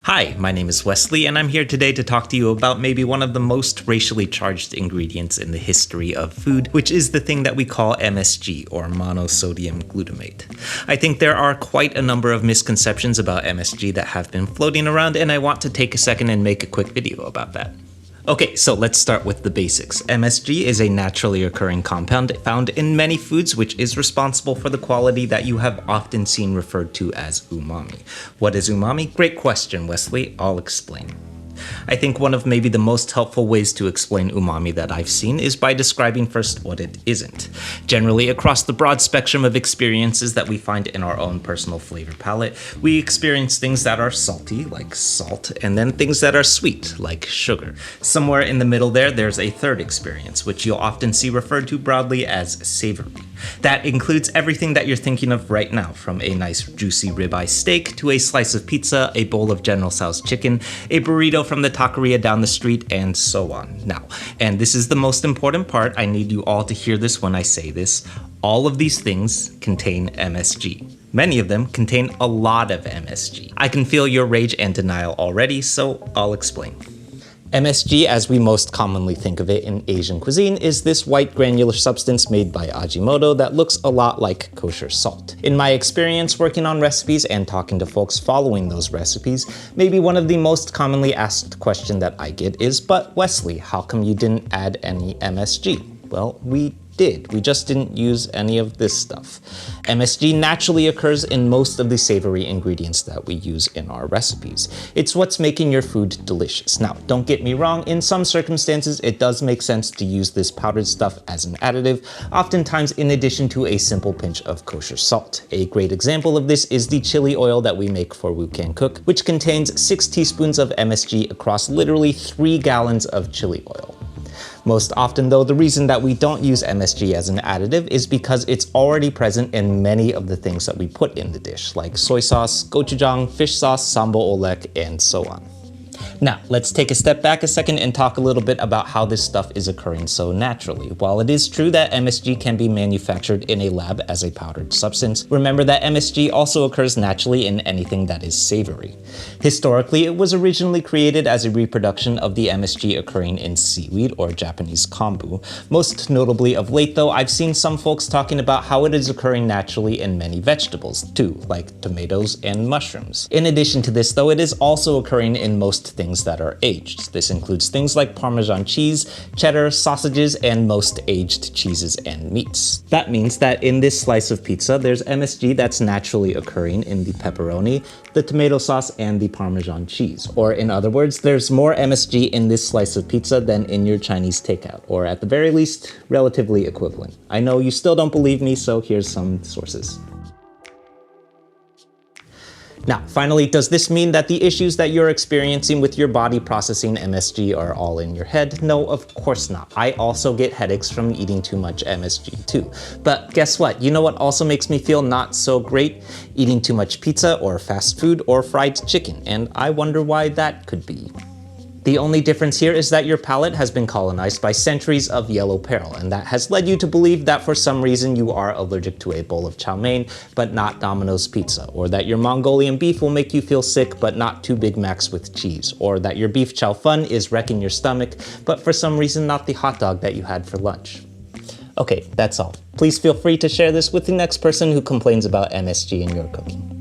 Hi, my name is Wesley, and I'm here today to talk to you about maybe one of the most racially charged ingredients in the history of food, which is the thing that we call MSG, or Mono Sodium Glutimate. I think there are quite a number of misconceptions about MSG that have been floating around, and I want to take a second and make a quick video about that. Okay, so let's start with the basics. MSG is a naturally occurring compound found in many foods, which is responsible for the quality that you have often seen referred to as umami. What is umami? Great question, Wesley. I'll explain. I think one of maybe the most helpful ways to explain umami that I've seen is by describing first what it isn't. Generally, across the broad spectrum of experiences that we find in our own personal flavor palette, we experience things that are salty, like salt, and then things that are sweet, like sugar. Somewhere in the middle there's a third experience, which you'll often see referred to broadly as savory. That includes everything that you're thinking of right now, from a nice juicy ribeye steak to a slice of pizza, a bowl of General Tso's chicken, a burrito from the taqueria down the street, and so on. Now, and this is the most important part, I need you all to hear this when I say this, all of these things contain MSG. Many of them contain a lot of MSG. I can feel your rage and denial already, so I'll explain. MSG, as we most commonly think of it in Asian cuisine, is this white granular substance made by Ajinomoto that looks a lot like kosher salt. In my experience working on recipes and talking to folks following those recipes, maybe one of the most commonly asked questions that I get is, but Wesley, how come you didn't add any MSG? Well, we did. We just didn't use any of this stuff. MSG naturally occurs in most of the savory ingredients that we use in our recipes. It's what's making your food delicious. Now, don't get me wrong, in some circumstances, it does make sense to use this powdered stuff as an additive, oftentimes in addition to a simple pinch of kosher salt. A great example of this is the chili oil that we make for Wu Can Cook, which contains 6 teaspoons of MSG across literally 3 gallons of chili oil. Most often though, the reason that we don't use MSG as an additive is because it's already present in many of the things that we put in the dish, like soy sauce, gochujang, fish sauce, sambal oelek, and so on. Now, let's take a step back a second and talk a little bit about how this stuff is occurring so naturally. While it is true that MSG can be manufactured in a lab as a powdered substance, remember that MSG also occurs naturally in anything that is savory. Historically, it was originally created as a reproduction of the MSG occurring in seaweed or Japanese kombu. Most notably of late though, I've seen some folks talking about how it is occurring naturally in many vegetables too, like tomatoes and mushrooms. In addition to this though, it is also occurring in most things that are aged. This includes things like Parmesan cheese, cheddar, sausages, and most aged cheeses and meats. That means that in this slice of pizza, there's MSG that's naturally occurring in the pepperoni, the tomato sauce, and the Parmesan cheese. Or in other words, there's more MSG in this slice of pizza than in your Chinese takeout, or at the very least, relatively equivalent. I know you still don't believe me, so here's some sources. Now, finally, does this mean that the issues that you're experiencing with your body processing MSG are all in your head? No, of course not. I also get headaches from eating too much MSG too. But guess what? You know what also makes me feel not so great? Eating too much pizza or fast food or fried chicken, and I wonder why that could be. The only difference here is that your palate has been colonized by centuries of yellow peril, and that has led you to believe that for some reason you are allergic to a bowl of chow mein, but not Domino's pizza, or that your Mongolian beef will make you feel sick, but not 2 Big Macs with cheese, or that your beef chow fun is wrecking your stomach, but for some reason not the hot dog that you had for lunch. Okay, that's all. Please feel free to share this with the next person who complains about MSG in your cooking.